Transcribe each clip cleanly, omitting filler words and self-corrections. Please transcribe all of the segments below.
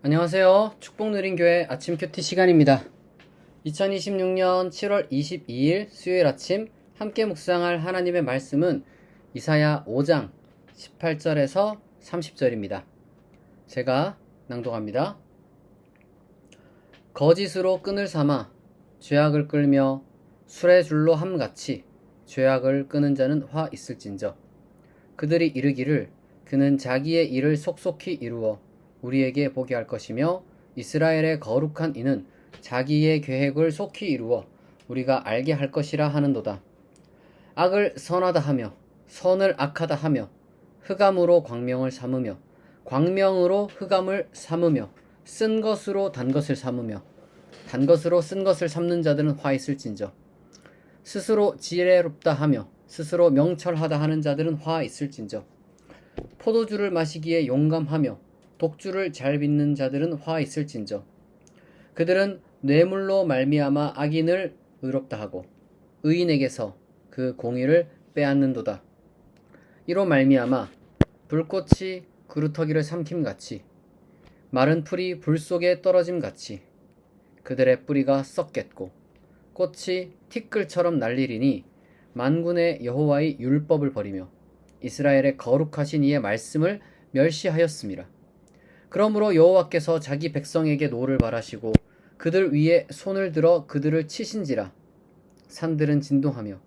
안녕하세요. 축복누린교회 아침 큐티 시간입니다. 2026년 7월 22일 수요일 아침 함께 묵상할 하나님의 말씀은 이사야 5장 18절에서 30절입니다. 제가 낭독합니다. 거짓으로 끈을 삼아 죄악을 끌며 술의 줄로 함같이 죄악을 끄는 자는 화 있을진저. 그들이 이르기를 그는 자기의 일을 속속히 이루어 우리에게 보게 할 것이며 이스라엘의 거룩한 이는 자기의 계획을 속히 이루어 우리가 알게 할 것이라 하는도다. 악을 선하다 하며 선을 악하다 하며 흑암으로 광명을 삼으며 광명으로 흑암을 삼으며 쓴 것으로 단 것을 삼으며 단 것으로 쓴 것을 삼는 자들은 화 있을진저. 스스로 지혜롭다 하며 스스로 명철하다 하는 자들은 화 있을진저. 포도주를 마시기에 용감하며 독주를 잘 빚는 자들은 화 있을진저. 그들은 뇌물로 말미암아 악인을 의롭다 하고 의인에게서 그 공의를 빼앗는도다. 이로 말미암아 불꽃이 그루터기를 삼킴같이 마른 풀이 불 속에 떨어짐같이 그들의 뿌리가 썩겠고 꽃이 티끌처럼 날리리니 만군의 여호와의 율법을 버리며 이스라엘의 거룩하신 이의 말씀을 멸시하였음이라. 그러므로 여호와께서 자기 백성에게 노를 바라시고 그들 위에 손을 들어 그들을 치신지라. 산들은 진동하며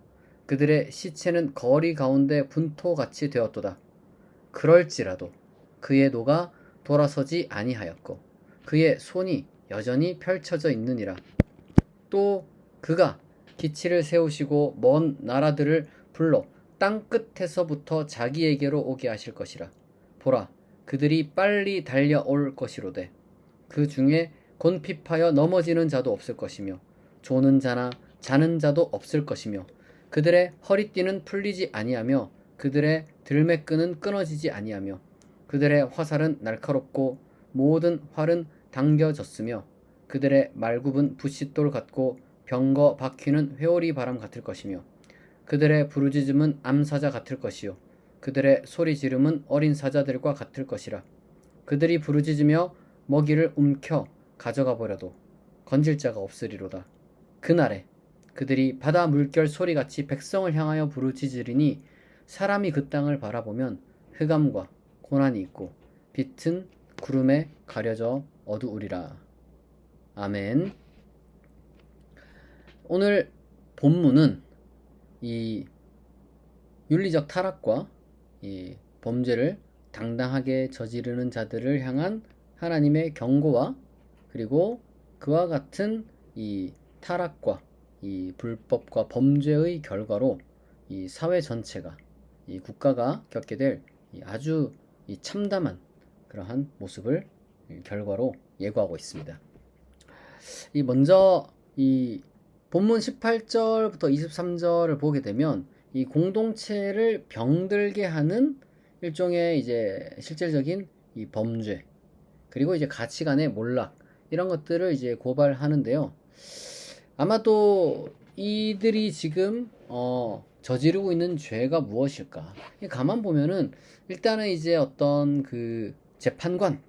그들의 시체는 거리 가운데 분토같이 되었도다. 그럴지라도 그의 노가 돌아서지 아니하였고 그의 손이 여전히 펼쳐져 있느니라. 또 그가 기치를 세우시고 먼 나라들을 불러 땅 끝에서부터 자기에게로 오게 하실 것이라. 보라, 그들이 빨리 달려올 것이로되 그 중에 곤핍하여 넘어지는 자도 없을 것이며 조는 자나 자는 자도 없을 것이며 그들의 허리띠는 풀리지 아니하며 그들의 들매끈은 끊어지지 아니하며 그들의 화살은 날카롭고 모든 활은 당겨졌으며 그들의 말굽은 부싯돌 같고 병거 바퀴는 회오리 바람 같을 것이며 그들의 부르짖음은 암사자 같을 것이요 그들의 소리 지름은 어린 사자들과 같을 것이라. 그들이 부르짖으며 먹이를 움켜 가져가 버려도 건질 자가 없으리로다. 그날에 그들이 바다 물결 소리같이 백성을 향하여 부르짖으리니 사람이 그 땅을 바라보면 흑암과 고난이 있고 빛은 구름에 가려져 어두우리라. 아멘. 오늘 본문은 이 윤리적 타락과 이 범죄를 당당하게 저지르는 자들을 향한 하나님의 경고와 그리고 그와 같은 이 타락과 이 불법과 범죄의 결과로 이 사회 전체가 이 국가가 겪게 될 아주 이 참담한 그러한 모습을 결과로 예고하고 있습니다. 이 먼저 이 본문 18절부터 23절을 보게 되면 이 공동체를 병들게 하는 일종의 이제 실질적인 이 범죄 그리고 이제 가치관의 몰락 이런 것들을 이제 고발하는데요. 아마도 이들이 지금 저지르고 있는 죄가 무엇일까? 가만 보면은 일단은 이제 어떤 그 재판관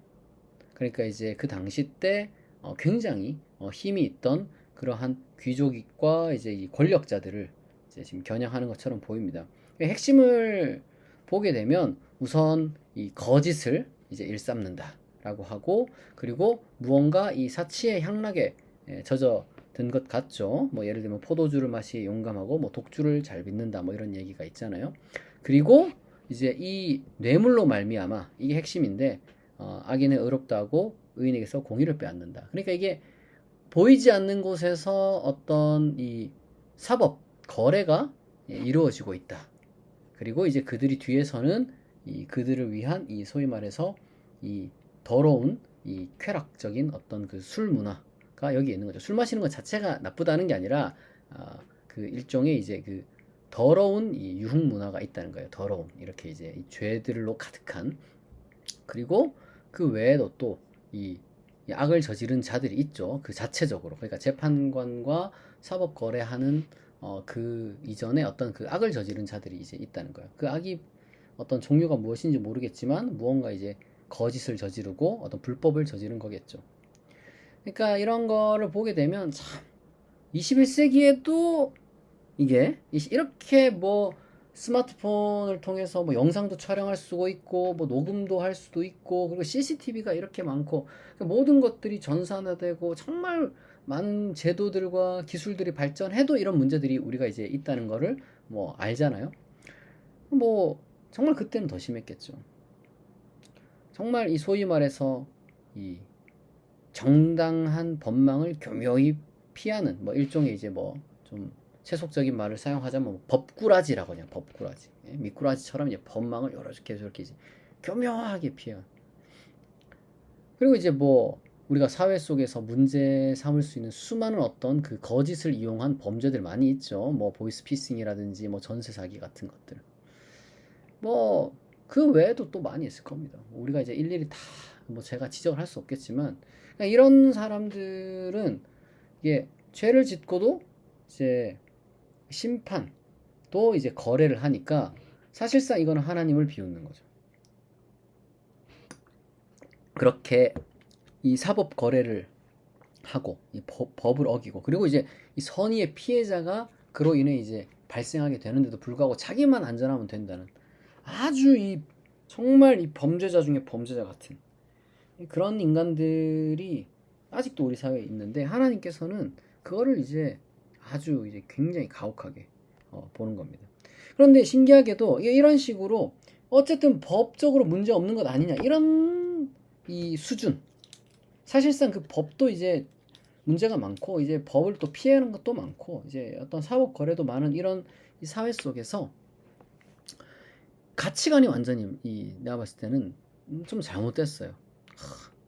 그러니까 이제 그 당시 때 굉장히 힘이 있던 그러한 귀족과 이제 이 권력자들을 이제 지금 겨냥하는 것처럼 보입니다. 핵심을 보게 되면 우선 이 거짓을 이제 일삼는다라고 하고 그리고 무언가 이 사치의 향락에 젖어든 것 같죠. 뭐 예를 들면 포도주를 마시기에 용감하고 뭐 독주를 잘 빚는다 뭐 이런 얘기가 있잖아요. 그리고 이제 이 뇌물로 말미암아 이게 핵심인데 악인은 의롭다 하고 의인에게서 공의를 빼앗는다. 그러니까 이게 보이지 않는 곳에서 어떤 이 사법 거래가 이루어지고 있다. 그리고 이제 그들이 뒤에서는 이 그들을 위한 이 소위 말해서 이 더러운 이 쾌락적인 어떤 그 술 문화가 여기 있는 거죠. 술 마시는 것 자체가 나쁘다는 게 아니라 그 일종의 이제 그 더러운 이 유흥 문화가 있다는 거예요. 더러움 이렇게 이제 이 죄들로 가득한 그리고 그 외에도 또 이 악을 저지른 자들이 있죠. 그 자체적으로 그러니까 재판관과 사법 거래하는 그 이전에 어떤 그 악을 저지른 자들이 이제 있다는 거예요. 그 악이 어떤 종류가 무엇인지 모르겠지만 무언가 이제 거짓을 저지르고 어떤 불법을 저지른 거겠죠. 그러니까 이런 거를 보게 되면 참 21세기에도 이게 이렇게 뭐 스마트폰을 통해서 뭐 영상도 촬영할 수도 있고 뭐 녹음도 할 수도 있고 그리고 CCTV가 이렇게 많고 모든 것들이 전산화되고 정말 많은 제도들과 기술들이 발전해도 이런 문제들이 우리가 이제 있다는 거를 뭐 알잖아요. 뭐 정말 그때는 더 심했겠죠. 정말 이 소위 말해서 이 정당한 법망을 교묘히 피하는 뭐 일종의 이제 뭐 좀 세속적인 말을 사용하자면 뭐 법꾸라지라고 하냐 법꾸라지 미꾸라지처럼 이제 법망을 이렇게 저렇게 이제 교묘하게 피하. 그리고 이제 뭐 우리가 사회 속에서 문제 삼을 수 있는 수많은 어떤 그 거짓을 이용한 범죄들 많이 있죠. 뭐 보이스피싱이라든지 뭐 전세 사기 같은 것들. 뭐 그 외에도 또 많이 있을 겁니다. 우리가 이제 일일이 다 뭐 제가 지적을 할 수 없겠지만 이런 사람들은 이게 죄를 짓고도 이제 심판도 이제 거래를 하니까 사실상 이거는 하나님을 비웃는 거죠. 그렇게 이 사법 거래를 하고 이 법을 어기고 그리고 이제 이 선의의 피해자가 그로 인해 이제 발생하게 되는데도 불구하고 자기만 안전하면 된다는 아주 이 정말 이 범죄자 중에 범죄자 같은 그런 인간들이 아직도 우리 사회에 있는데 하나님께서는 그거를 이제 아주 이제 굉장히 가혹하게 보는 겁니다. 그런데 신기하게도 이런 식으로 어쨌든 법적으로 문제 없는 것 아니냐 이런 이 수준 사실상 그 법도 이제 문제가 많고 이제 법을 또 피하는 것도 많고 이제 어떤 사법 거래도 많은 이런 이 사회 속에서 가치관이 완전히 내가 봤을 때는 좀 잘못됐어요.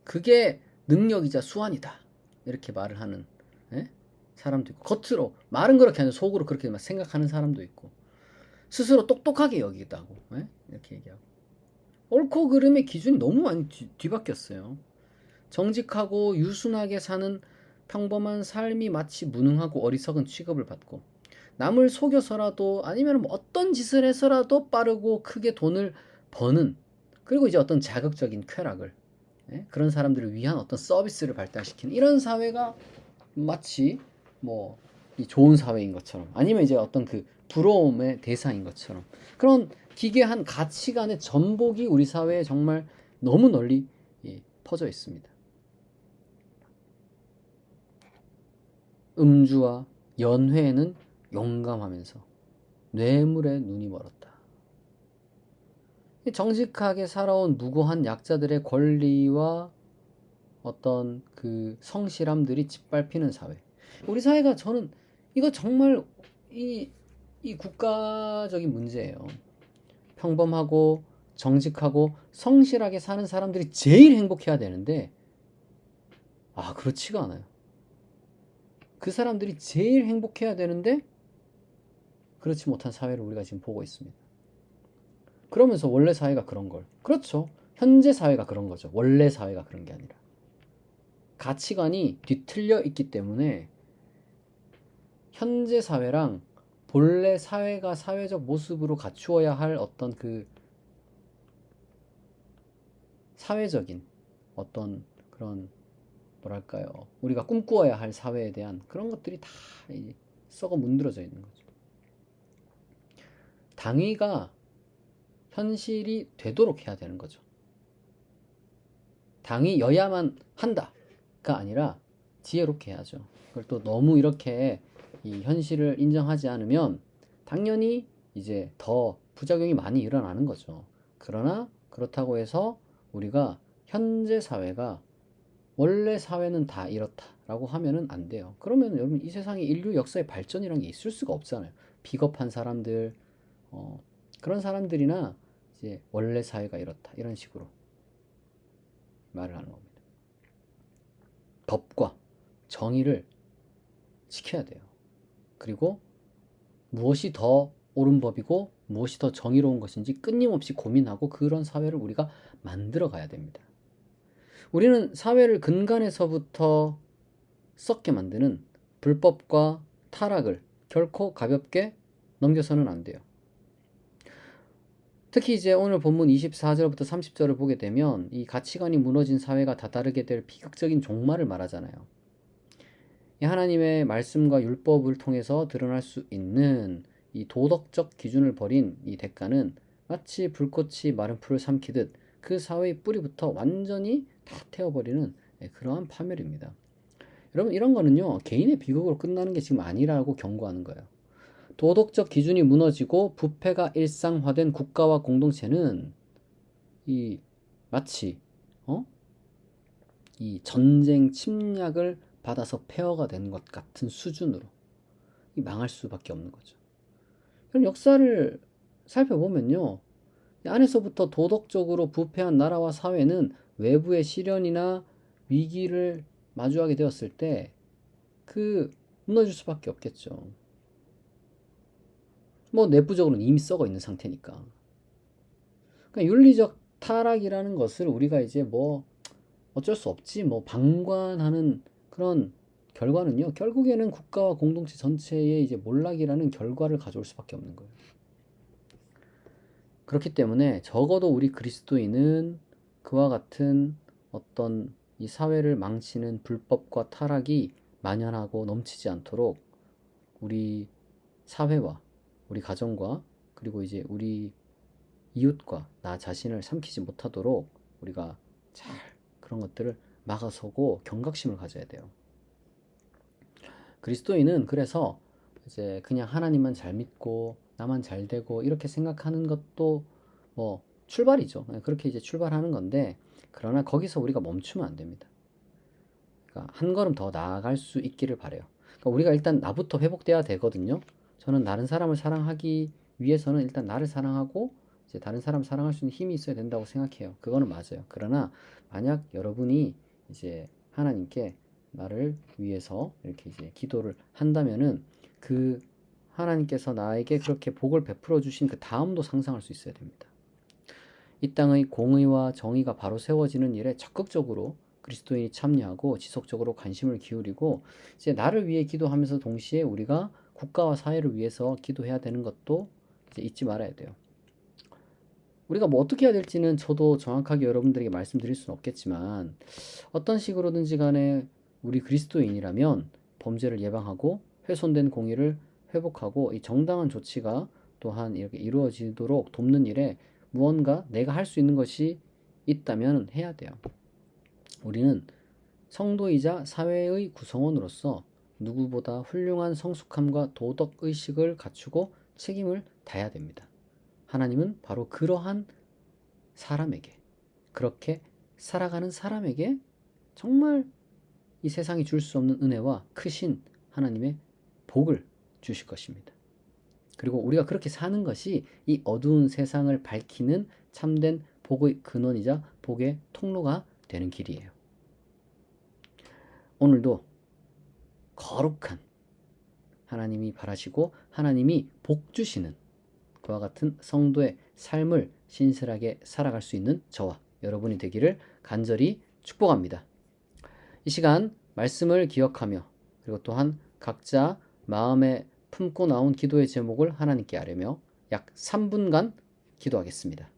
그게 능력이자 수완이다 이렇게 말을 하는 사람도 있고 겉으로 말은 그렇게 하는 속으로 그렇게 생각하는 사람도 있고 스스로 똑똑하게 여기기도 하고 이렇게 얘기하고 옳고 그름의 기준이 너무 많이 뒤바뀌었어요. 정직하고 유순하게 사는 평범한 삶이 마치 무능하고 어리석은 취급을 받고 남을 속여서라도 아니면 뭐 어떤 짓을 해서라도 빠르고 크게 돈을 버는 그리고 이제 어떤 자극적인 쾌락을 그런 사람들을 위한 어떤 서비스를 발달시키는 이런 사회가 마치 뭐 이 좋은 사회인 것처럼 아니면 이제 어떤 그 부러움의 대상인 것처럼 그런 기괴한 가치관의 전복이 우리 사회에 정말 너무 널리 퍼져 있습니다. 음주와 연회에는 용감하면서 뇌물에 눈이 멀었다. 정직하게 살아온 무고한 약자들의 권리와 어떤 그 성실함들이 짓밟히는 사회. 우리 사회가 저는 이거 정말 이 국가적인 문제예요. 평범하고 정직하고 성실하게 사는 사람들이 제일 행복해야 되는데 그렇지가 않아요. 그 사람들이 제일 행복해야 되는데 그렇지 못한 사회를 우리가 지금 보고 있습니다. 그러면서 원래 사회가 그런 걸 그렇죠. 현재 사회가 그런 거죠. 원래 사회가 그런 게 아니라 가치관이 뒤틀려 있기 때문에 현재 사회랑 본래 사회가 사회적 모습으로 갖추어야 할 어떤 그 사회적인 어떤 그런 뭐랄까요 우리가 꿈꾸어야 할 사회에 대한 그런 것들이 다 썩어 문드러져 있는 거죠. 당위가 현실이 되도록 해야 되는 거죠. 당위여야만 한다가 아니라 지혜롭게 해야죠. 그걸 또 너무 이렇게 이 현실을 인정하지 않으면 당연히 이제 더 부작용이 많이 일어나는 거죠. 그러나 그렇다고 해서 우리가 현재 사회가 원래 사회는 다 이렇다라고 하면은 안 돼요. 그러면 여러분 이 세상에 인류 역사의 발전이란 게 있을 수가 없잖아요. 비겁한 사람들, 그런 사람들이나 이제 원래 사회가 이렇다 이런 식으로 말을 하는 겁니다. 법과 정의를 지켜야 돼요. 그리고 무엇이 더 옳은 법이고 무엇이 더 정의로운 것인지 끊임없이 고민하고 그런 사회를 우리가 만들어 가야 됩니다. 우리는 사회를 근간에서부터 썩게 만드는 불법과 타락을 결코 가볍게 넘겨서는 안 돼요. 특히 이제 오늘 본문 24절부터 30절을 보게 되면 이 가치관이 무너진 사회가 다다르게 될 비극적인 종말을 말하잖아요. 이 하나님의 말씀과 율법을 통해서 드러날 수 있는 이 도덕적 기준을 버린 이 대가는 마치 불꽃이 마른 풀을 삼키듯 그 사회의 뿌리부터 완전히 다 태워버리는 그러한 파멸입니다. 여러분, 이런 거는요, 개인의 비극으로 끝나는 게 지금 아니라고 경고하는 거예요. 도덕적 기준이 무너지고 부패가 일상화된 국가와 공동체는 이 마치 이 전쟁 침략을 받아서 폐허가 된 것 같은 수준으로 망할 수밖에 없는 거죠. 그럼 역사를 살펴보면요, 안에서부터 도덕적으로 부패한 나라와 사회는 외부의 시련이나 위기를 마주하게 되었을 때 무너질 수밖에 없겠죠. 뭐 내부적으로는 이미 썩어 있는 상태니까. 그러니까 윤리적 타락이라는 것을 우리가 이제 뭐 어쩔 수 없지 뭐 방관하는 그런 결과는요, 결국에는 국가와 공동체 전체의 이제 몰락이라는 결과를 가져올 수밖에 없는 거예요. 그렇기 때문에 적어도 우리 그리스도인은 그와 같은 어떤 이 사회를 망치는 불법과 타락이 만연하고 넘치지 않도록 우리 사회와 우리 가정과 그리고 이제 우리 이웃과 나 자신을 삼키지 못하도록 우리가 잘 그런 것들을 막아서고 경각심을 가져야 돼요. 그리스도인은 그래서 이제 그냥 하나님만 잘 믿고 나만 잘 되고 이렇게 생각하는 것도 뭐 출발이죠. 그렇게 이제 출발하는 건데, 그러나 거기서 우리가 멈추면 안 됩니다. 그러니까 한 걸음 더 나아갈 수 있기를 바래요. 그러니까 우리가 일단 나부터 회복돼야 되거든요. 저는 다른 사람을 사랑하기 위해서는 일단 나를 사랑하고 이제 다른 사람 사랑할 수 있는 힘이 있어야 된다고 생각해요. 그거는 맞아요. 그러나 만약 여러분이 이제 하나님께 나를 위해서 이렇게 이제 기도를 한다면은 그 하나님께서 나에게 그렇게 복을 베풀어 주신 그 다음도 상상할 수 있어야 됩니다. 이 땅의 공의와 정의가 바로 세워지는 일에 적극적으로 그리스도인이 참여하고 지속적으로 관심을 기울이고 이제 나를 위해 기도하면서 동시에 우리가 국가와 사회를 위해서 기도해야 되는 것도 이제 잊지 말아야 돼요. 우리가 뭐 어떻게 해야 될지는 저도 정확하게 여러분들에게 말씀드릴 수는 없겠지만, 어떤 식으로든지 간에 우리 그리스도인이라면 범죄를 예방하고 훼손된 공의를 회복하고 이 정당한 조치가 또한 이렇게 이루어지도록 돕는 일에 무언가 내가 할 수 있는 것이 있다면 해야 돼요. 우리는 성도이자 사회의 구성원으로서 누구보다 훌륭한 성숙함과 도덕의식을 갖추고 책임을 다해야 됩니다. 하나님은 바로 그러한 사람에게, 그렇게 살아가는 사람에게 정말 이 세상이 줄 수 없는 은혜와 크신 하나님의 복을 주실 것입니다. 그리고 우리가 그렇게 사는 것이 이 어두운 세상을 밝히는 참된 복의 근원이자 복의 통로가 되는 길이에요. 오늘도 거룩한 하나님이 바라시고 하나님이 복 주시는 그와 같은 성도의 삶을 신실하게 살아갈 수 있는 저와 여러분이 되기를 간절히 축복합니다. 이 시간 말씀을 기억하며 그리고 또한 각자 마음에 품고 나온 기도의 제목을 하나님께 아뢰며 약 3분간 기도하겠습니다.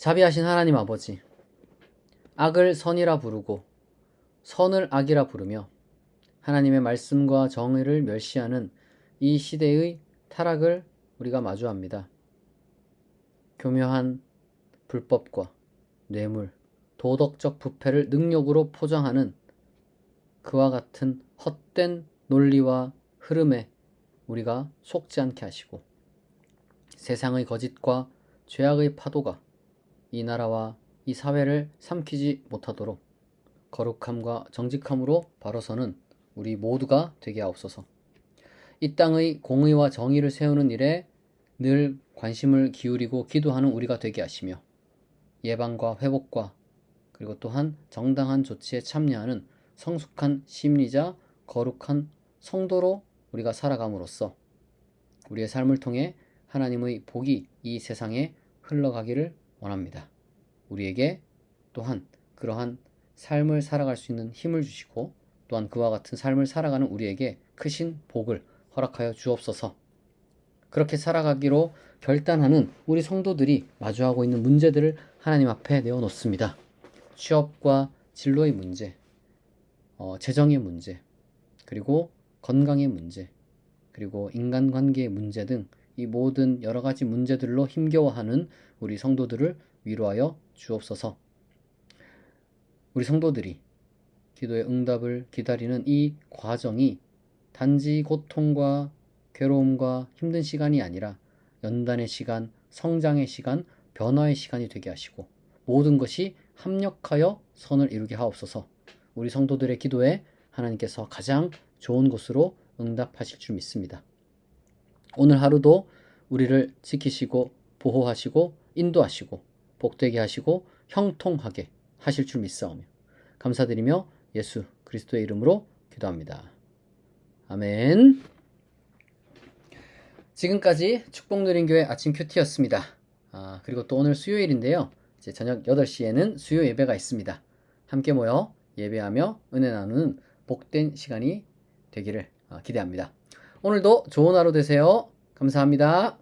자비하신 하나님 아버지, 악을 선이라 부르고 선을 악이라 부르며 하나님의 말씀과 정의를 멸시하는 이 시대의 타락을 우리가 마주합니다. 교묘한 불법과 뇌물, 도덕적 부패를 능력으로 포장하는 그와 같은 헛된 논리와 흐름에 우리가 속지 않게 하시고 세상의 거짓과 죄악의 파도가 이 나라와 이 사회를 삼키지 못하도록 거룩함과 정직함으로 바로서는 우리 모두가 되게 하옵소서. 이 땅의 공의와 정의를 세우는 일에 늘 관심을 기울이고 기도하는 우리가 되게 하시며 예방과 회복과 그리고 또한 정당한 조치에 참여하는 성숙한 시민이자 거룩한 성도로 우리가 살아감으로써 우리의 삶을 통해 하나님의 복이 이 세상에 흘러가기를 원합니다. 우리에게 또한 그러한 삶을 살아갈 수 있는 힘을 주시고 또한 그와 같은 삶을 살아가는 우리에게 크신 복을 허락하여 주옵소서. 그렇게 살아가기로 결단하는 우리 성도들이 마주하고 있는 문제들을 하나님 앞에 내어놓습니다. 취업과 진로의 문제, 재정의 문제, 그리고 건강의 문제, 그리고 인간관계의 문제 등 이 모든 여러 가지 문제들로 힘겨워하는 우리 성도들을 위로하여 주옵소서. 우리 성도들이 기도의 응답을 기다리는 이 과정이 단지 고통과 괴로움과 힘든 시간이 아니라 연단의 시간, 성장의 시간, 변화의 시간이 되게 하시고 모든 것이 합력하여 선을 이루게 하옵소서. 우리 성도들의 기도에 하나님께서 가장 좋은 곳으로 응답하실 줄 믿습니다. 오늘 하루도 우리를 지키시고 보호하시고 인도하시고 복되게 하시고 형통하게 하실 줄 믿사오며 감사드리며 예수 그리스도의 이름으로 기도합니다. 아멘. 지금까지 축복누린교회 아침 큐티였습니다. 그리고 또 오늘 수요일인데요. 이제 저녁 8시에는 수요 예배가 있습니다. 함께 모여 예배하며 은혜 나누는 복된 시간이 되기를 기대합니다. 오늘도 좋은 하루 되세요. 감사합니다.